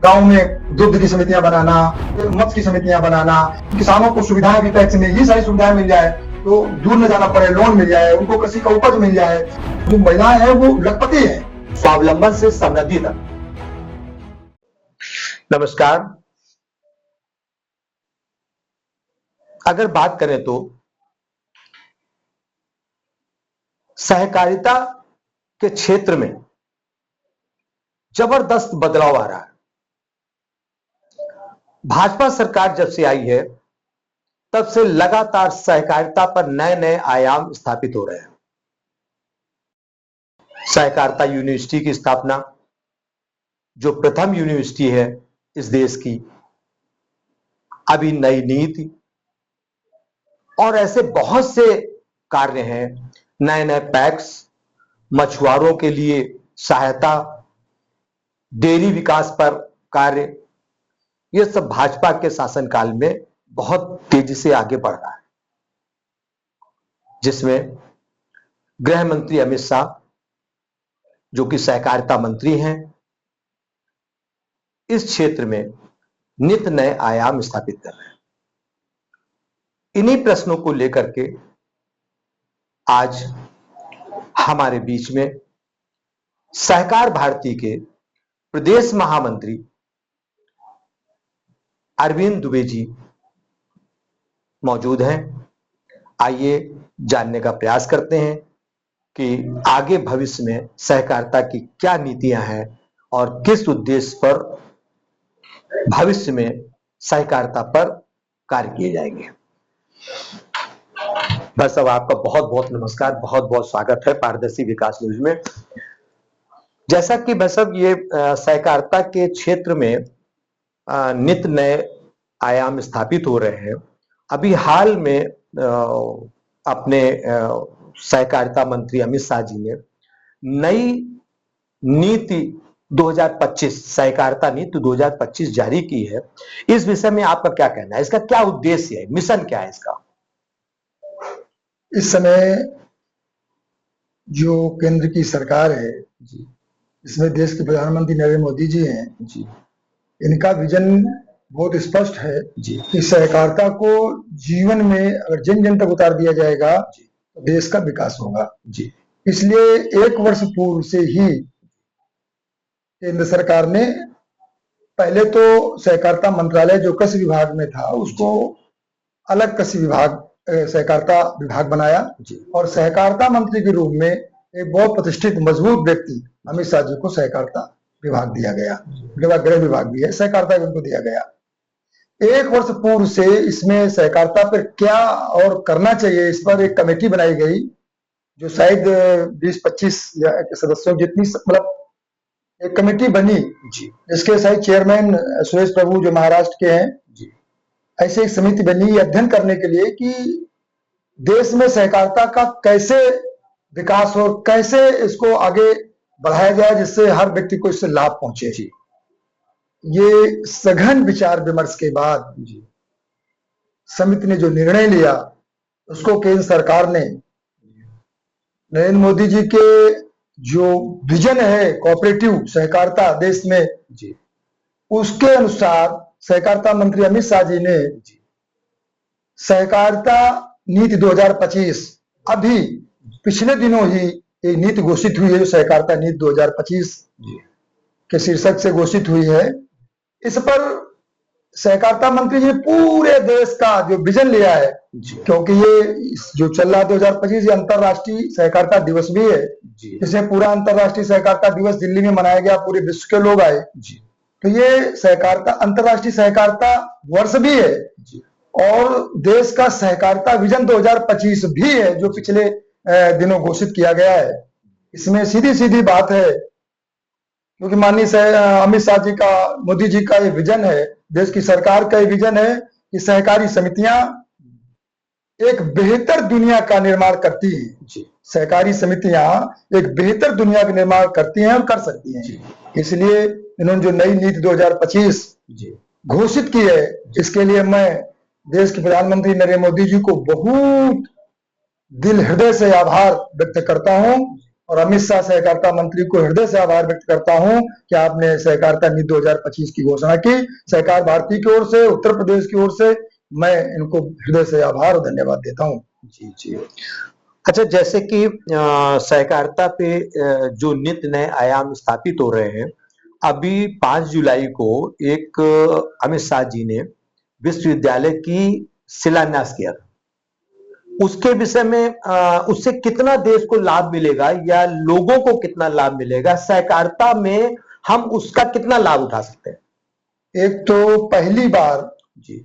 गांव में दुग्ध की समितियां बनाना, मत्स्य की समितियां बनाना, किसानों को सुविधाएं भी टैक्स में ये सारी सुविधाएं मिल जाए तो दूर न जाना पड़े, लोन मिल जाए, उनको कृषि का उपज मिल जाए। जो महिलाएं हैं वो लखपति है, स्वावलंबन से समृद्धि तक। नमस्कार। अगर बात करें तो सहकारिता के क्षेत्र में जबरदस्त बदलाव आ रहा है। भाजपा सरकार जब से आई है तब से लगातार सहकारिता पर नए नए आयाम स्थापित हो रहे हैं। सहकारिता यूनिवर्सिटी की स्थापना, जो प्रथम यूनिवर्सिटी है इस देश की, अभी नई नीति और ऐसे बहुत से कार्य हैं, नए नए पैक्स, मछुआरों के लिए सहायता, डेयरी विकास पर कार्य, ये सब भाजपा के शासनकाल में बहुत तेजी से आगे बढ़ रहा है, जिसमें गृह मंत्री अमित शाह, जो कि सहकारिता मंत्री हैं, इस क्षेत्र में नित नए आयाम स्थापित कर रहे हैं। इन्हीं प्रश्नों को लेकर के आज हमारे बीच में सहकार भारती के प्रदेश महामंत्री अरविंद दुबे जी मौजूद हैं। आइए जानने का प्रयास करते हैं कि आगे भविष्य में सहकारिता की क्या नीतियां हैं और किस उद्देश्य पर भविष्य में सहकारिता पर कार्य किए जाएंगे। बस अब आपका बहुत बहुत नमस्कार, बहुत बहुत स्वागत है पारदर्शी विकास न्यूज में। जैसा कि बस अब ये सहकारिता के क्षेत्र में नित नए आयाम स्थापित हो रहे हैं। अभी हाल में अपने सहकारिता मंत्री अमित शाह जी ने नई नीति 2025 सहकारिता नीति 2025 जारी की है। इस विषय में आपका क्या कहना है? इसका क्या उद्देश्य है, मिशन क्या है इसका? इस समय जो केंद्र की सरकार है जी, इसमें देश के प्रधानमंत्री नरेंद्र मोदी जी हैं जी, इनका विजन बहुत स्पष्ट है जी, कि सहकारिता को जीवन में अगर जन जन तक उतार दिया जाएगा तो देश का विकास होगा। जी, इसलिए 1 वर्ष पूर्व से ही केंद्र सरकार ने पहले तो सहकारिता मंत्रालय जो कृषि विभाग में था उसको अलग कृषि विभाग सहकारिता विभाग बनाया और सहकारिता मंत्री के रूप में एक बहुत प्रतिष्ठित मजबूत व्यक्ति अमित शाह जी को सहकारिता विभाग दिया गया। गृह विभाग भी है, सहकारिता भी उनको दिया गया। 1 वर्ष पूर्व से इसमें सहकारिता पर क्या और करना चाहिए इस पर एक कमेटी बनाई गई जो शायद 20-25 सदस्यों जितनी, मतलब एक कमेटी बनी जिसके शायद चेयरमैन सुरेश प्रभु जो महाराष्ट्र के हैं। ऐसे एक समिति बनी अध्ययन करने के लिए कि देश में सहकारिता का कैसे विकास हो, कैसे इसको आगे बढ़ाया जाए जिससे हर व्यक्ति को इससे लाभ पहुंचे। ये सघन विचार विमर्श के बाद समिति ने जो निर्णय लिया उसको केंद्र सरकार ने नरेंद्र मोदी जी के जो विजन है कोऑपरेटिव सहकारिता देश में, उसके अनुसार सहकारिता मंत्री अमित शाह जी ने सहकारिता नीति 2025 अभी पिछले दिनों ही एक नीति घोषित हुई है जो सहकारिता नीति 2025 के शीर्षक से घोषित हुई है। इस पर सहकारिता मंत्री जी ने पूरे देश का जो विजन लिया है, क्योंकि ये जो चल रहा है 2025 ये अंतरराष्ट्रीय सहकारिता दिवस भी है। इसमें पूरा अंतरराष्ट्रीय सहकारिता दिवस दिल्ली में मनाया गया, पूरे विश्व के लोग आए। तो ये सहकारिता अंतरराष्ट्रीय सहकारिता वर्ष भी है और देश का सहकारिता विजन 2025 भी है जो पिछले दिनों घोषित किया गया है। इसमें सीधी सीधी बात है, क्योंकि माननीय अमित शाह जी का, मोदी जी का ये विजन है, देश की सरकार का ये विजन है कि सहकारी समितियां एक बेहतर दुनिया का निर्माण करती हैं। सहकारी समितियां एक बेहतर दुनिया का निर्माण करती हैं और कर सकती हैं। इसलिए इन्होंने जो नई नीति 2025 घोषित की है, इसके लिए मैं देश के प्रधानमंत्री नरेंद्र मोदी जी को बहुत दिल हृदय से आभार व्यक्त करता हूं और अमित शाह सहकारिता मंत्री को हृदय से आभार व्यक्त करता हूं कि आपने सहकारिता नीति 2025 की घोषणा की। सहकार भारती की ओर से, उत्तर प्रदेश की ओर से मैं इनको हृदय से आभार और धन्यवाद देता हूं। जी जी। अच्छा, जैसे कि सहकारिता पे जो नित्य नए आयाम स्थापित हो रहे हैं, अभी 5 जुलाई को एक अमित शाह जी ने विश्वविद्यालय की शिलान्यास किया था। उसके विषय में उससे कितना देश को लाभ मिलेगा या लोगों को कितना लाभ मिलेगा, सहकारिता में हम उसका कितना लाभ उठा सकते हैं? एक तो पहली बार जी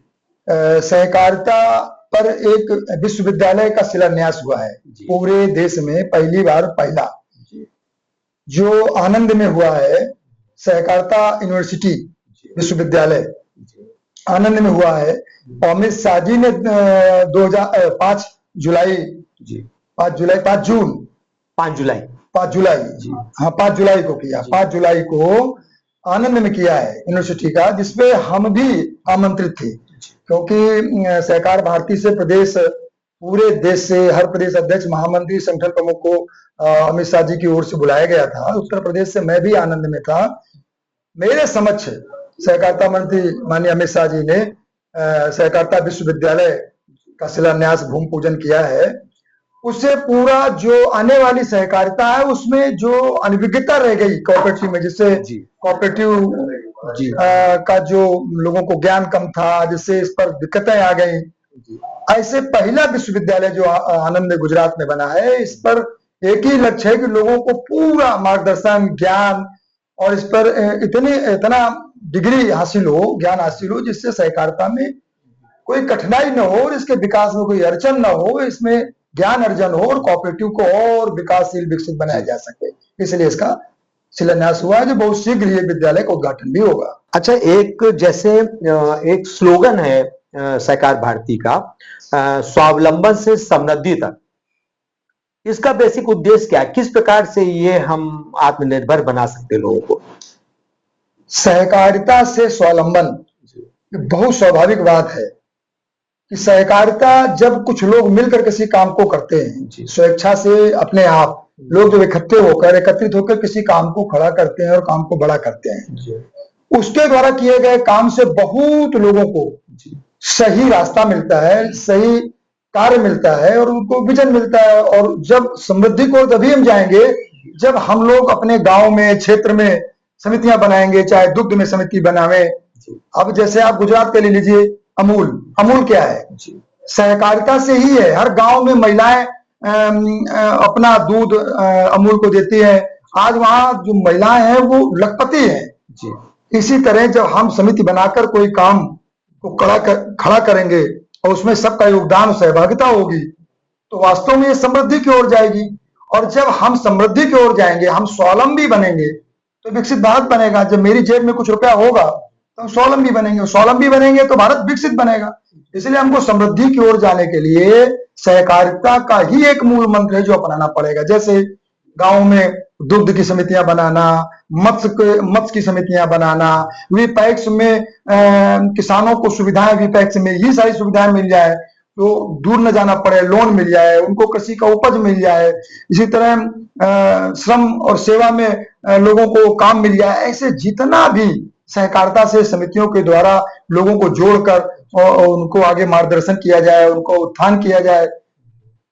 सहकारिता पर एक विश्वविद्यालय का शिलान्यास हुआ है पूरे देश में, पहली बार, पहला जो आनंद में हुआ है। सहकारिता यूनिवर्सिटी विश्वविद्यालय आनंद में हुआ है। अमित शाह जी ने 5 जुलाई 5 जुलाई हाँ 5 जुलाई को किया, 5 जुलाई को आनंद में किया है यूनिवर्सिटी का, जिसपे हम भी आमंत्रित थे, क्योंकि सहकार भारती से प्रदेश, पूरे देश से हर प्रदेश अध्यक्ष, महामंत्री, संगठन प्रमुख को अमित शाह जी की ओर से बुलाया गया था। उत्तर प्रदेश से मैं भी आनंद में था। मेरे समक्ष सहकारिता मंत्री माननीय अमित शाह जी ने सहकारिता विश्वविद्यालय का शिलान्यास, भूमि पूजन किया है। उससे पूरा जो आने वाली सहकारिता है उसमें जो अनभिज्ञता रह गई कोऑपरेटिव में, जिससे कोऑपरेटिव का जो लोगों को ज्ञान कम था, जिससे इस पर दिक्कतें आ गई, ऐसे पहला विश्वविद्यालय जो आनंद गुजरात में बना है, इस पर एक ही लक्ष्य है कि लोगों को पूरा मार्गदर्शन, ज्ञान और इस पर इतना डिग्री हासिल हो, ज्ञान हासिल हो, जिससे सहकारिता में कोई कठिनाई न हो और इसके विकास में कोई अड़चन न हो, इसमें ज्ञान अर्जन हो और कोऑपरेटिव को और विकासशील, विकसित बनाया जा सके। इसलिए इसका शिलान्यास हुआ है, जो बहुत शीघ्र ये विद्यालय का उद्घाटन भी होगा। अच्छा, एक जैसे एक स्लोगन है सहकार भारती का, स्वावलंबन से समृद्धि तक, इसका बेसिक उद्देश्य क्या है? किस प्रकार से ये हम आत्मनिर्भर बना सकते हैं लोगों को? सहकारिता से स्वावलंबन बहुत स्वाभाविक बात है कि सहकारिता जब कुछ लोग मिलकर किसी काम को करते हैं, स्वेच्छा से अपने आप लोग जब एकत्रित होकर किसी काम को खड़ा करते हैं और काम को बड़ा करते हैं, उसके द्वारा किए गए काम से बहुत लोगों को सही रास्ता मिलता है, सही कार्य मिलता है और उनको विजन मिलता है। और जब समृद्धि को तभी हम जाएंगे जब हम लोग अपने गांव में, क्षेत्र में समितियां बनाएंगे, चाहे दुग्ध में समिति बनावे। अब जैसे आप गुजरात के ले लीजिए, अमूल क्या है? सहकारिता से ही है। हर गांव में महिलाएं अपना दूध अमूल को देती है। आज वहां जो महिलाएं हैं वो लखपति हैं। इसी तरह जब हम समिति बनाकर कोई काम को खड़ा करेंगे और उसमें सबका योगदान, सहभागिता होगी, तो वास्तव में ये समृद्धि की ओर जाएगी। और जब हम समृद्धि की ओर जाएंगे, हम स्वावलंबी बनेंगे, तो विकसित भारत बनेगा। जब मेरी जेब में कुछ रुपया होगा तो स्वावलंबी बनेंगे, स्वावलंबी बनेंगे तो भारत विकसित बनेगा। इसलिए हमको समृद्धि की ओर जाने के लिए सहकारिता का ही एक मूल मंत्र है जो अपनाना पड़ेगा। जैसे गांव में दुग्ध की समितियां बनाना, मत्स्य की समितियां बनाना, वीपैक्स में किसानों को सुविधाएं, वीपैक्स में ही सारी सुविधाएं मिल जाए, तो दूर न जाना पड़े, लोन मिल जाए, उनको कृषि का उपज मिल जाए। इसी तरह श्रम और सेवा में लोगों को काम मिल जाए। ऐसे जितना भी सहकारिता से समितियों के द्वारा लोगों को जोड़कर और उनको आगे मार्गदर्शन किया जाए, उनको उत्थान किया जाए,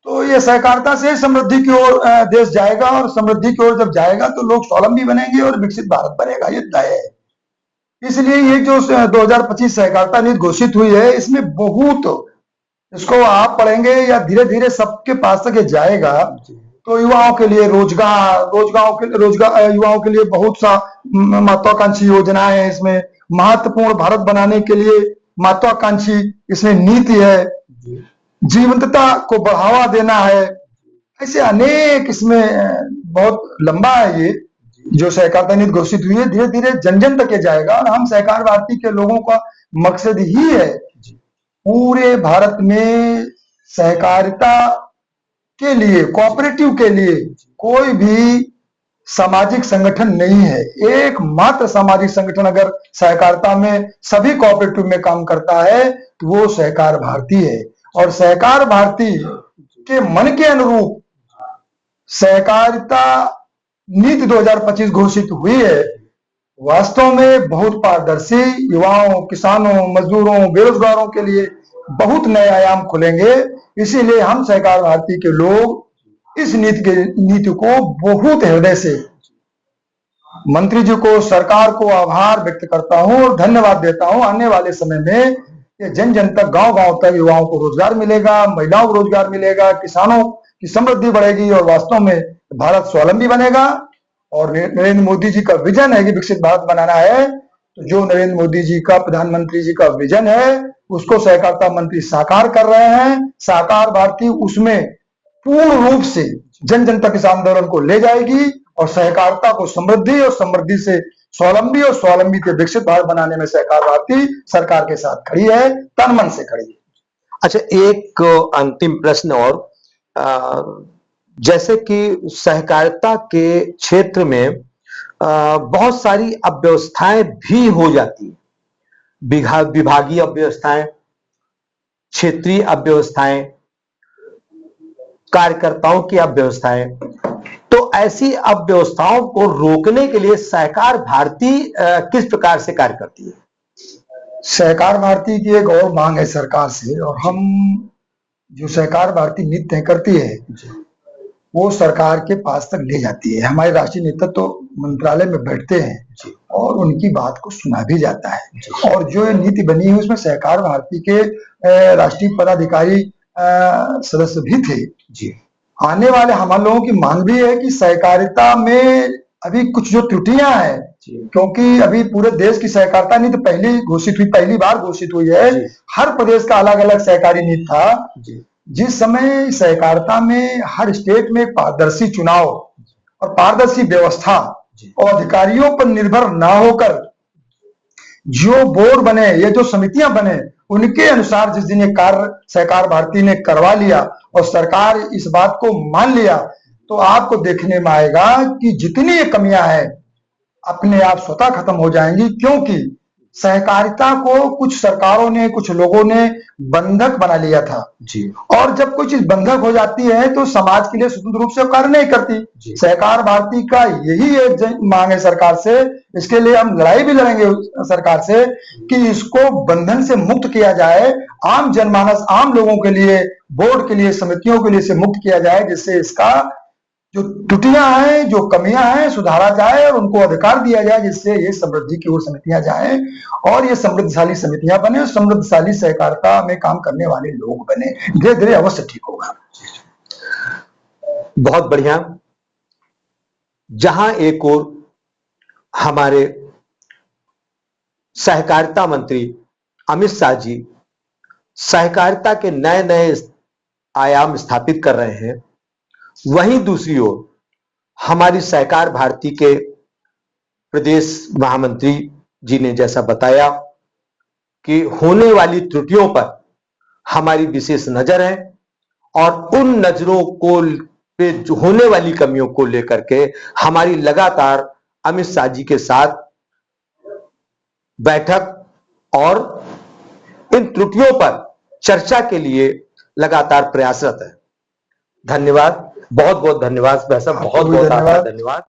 तो ये सहकारिता से समृद्धि की ओर देश जाएगा। और समृद्धि की ओर जब जाएगा तो लोग स्वावलंबी बनेंगे और विकसित भारत बनेगा, ये तय है। इसलिए ये जो 2025 सहकारिता नीति घोषित हुई है, इसमें बहुत, इसको आप पढ़ेंगे या धीरे धीरे सबके पास तक ये जाएगा, तो युवाओं के लिए रोजगार, युवाओं के लिए बहुत सा महत्वाकांक्षी योजनाएं हैं। इसमें महत्वपूर्ण भारत बनाने के लिए महत्वाकांक्षी इसमें नीति है, जीवंतता को बढ़ावा देना है। ऐसे अनेक, इसमें बहुत लंबा है ये जो सहकारिता नीति घोषित हुई है, धीरे धीरे जन जन तक ये जाएगा। और हम सहकार भारती के लोगों का मकसद ही है पूरे भारत में सहकारिता के लिए, कोऑपरेटिव के लिए कोई भी सामाजिक संगठन नहीं है। एकमात्र सामाजिक संगठन अगर सहकारिता में सभी कोऑपरेटिव में काम करता है तो वो सहकार भारती है। और सहकार भारती के मन के अनुरूप सहकारिता नीति 2025 घोषित हुई है, वास्तव में बहुत पारदर्शी, युवाओं, किसानों, मजदूरों, बेरोजगारों के लिए बहुत नए आयाम खुलेंगे। इसीलिए हम सहकार भारती के लोग इस नीति को बहुत हृदय से मंत्री जी को, सरकार को आभार व्यक्त करता हूं और धन्यवाद देता हूं। आने वाले समय में ये जन जन तक, गांव गांव तक युवाओं को रोजगार मिलेगा, महिलाओं को रोजगार मिलेगा, किसानों की समृद्धि बढ़ेगी और वास्तव में भारत स्वावलंबी बनेगा। और नरेंद्र मोदी जी का विजन है कि विकसित भारत बनाना है, तो जो नरेंद्र मोदी जी का, प्रधानमंत्री जी का विजन है, उसको सहकारिता मंत्री साकार कर रहे हैं। सहकार भारती उसमें पूर्ण रूप से जन जन तक इस आंदोलन को ले जाएगी और सहकारिता को समृद्धि और समृद्धि से स्वावलंबी और स्वावलंबी के विकसित भारत बनाने में सहकार भारती सरकार के साथ खड़ी है, तन मन से खड़ी है। अच्छा, एक अंतिम प्रश्न और, जैसे कि सहकारिता के क्षेत्र में बहुत सारी अव्यवस्थाएं भी हो जाती है, विभागीय अव्यवस्थाएं, क्षेत्रीय अव्यवस्थाएं, कार्यकर्ताओं की अव्यवस्थाएं, तो ऐसी अव्यवस्थाओं को रोकने के लिए सहकार भारती किस प्रकार से कार्य करती है? सहकार भारती की एक और मांग है सरकार से, और हम जो सहकार भारती नीति तय करती है वो सरकार के पास तक ले जाती है। हमारे राष्ट्रीय नेतृत्व तो मंत्रालय में बैठते हैं और उनकी बात को सुना भी जाता है। और जो नीति बनी है उसमें सहकार भारती के राष्ट्रीय पदाधिकारी सदस्य भी थे जी। आने वाले हमारे लोगों की मांग भी है कि सहकारिता में अभी कुछ जो त्रुटियां हैं, क्योंकि अभी पूरे देश की सहकारिता नीति पहली बार घोषित हुई है। हर प्रदेश का अलग अलग सहकारी नीति था। जिस समय सहकारिता में हर स्टेट में पारदर्शी चुनाव और पारदर्शी व्यवस्था और अधिकारियों पर निर्भर ना होकर जो बोर्ड बने, ये जो समितियां बने, उनके अनुसार जिस दिन ये कार्य सहकार भारती ने करवा लिया और सरकार इस बात को मान लिया, तो आपको देखने में आएगा कि जितनी ये कमियां हैं अपने आप स्वतः खत्म हो जाएंगी। क्योंकि सहकारिता को कुछ सरकारों ने, कुछ लोगों ने बंधक बना लिया था जी। और जब कोई चीज बंधक हो जाती है तो समाज के लिए स्वतंत्र रूप से कार्य नहीं करती। सहकार भारती का यही एक मांग है सरकार से, इसके लिए हम लड़ाई भी लड़ेंगे सरकार से कि इसको बंधन से मुक्त किया जाए, आम जनमानस, आम लोगों के लिए, बोर्ड के लिए, समितियों के लिए से मुक्त किया जाए, जिससे इसका जो त्रुटियां हैं, जो कमियां हैं, सुधारा जाए और उनको अधिकार दिया जाए, जिससे ये समृद्धि की ओर समितियां जाएं और ये समृद्धशाली समितियां बने, समृद्धशाली सहकारिता में काम करने वाले लोग बने। धीरे धीरे अवश्य ठीक होगा। बहुत बढ़िया। जहां एक ओर हमारे सहकारिता मंत्री अमित शाह जी सहकारिता के नए नए आयाम स्थापित कर रहे हैं, वहीं दूसरी ओर हमारी सहकार भारती के प्रदेश महामंत्री जी ने जैसा बताया कि होने वाली त्रुटियों पर हमारी विशेष नजर है और उन नजरों को पे जो होने वाली कमियों को लेकर के हमारी लगातार अमित शाह जी के साथ बैठक और इन त्रुटियों पर चर्चा के लिए लगातार प्रयासरत है। धन्यवाद, बहुत बहुत धन्यवाद भाई साहब, बहुत बहुत धन्यवाद।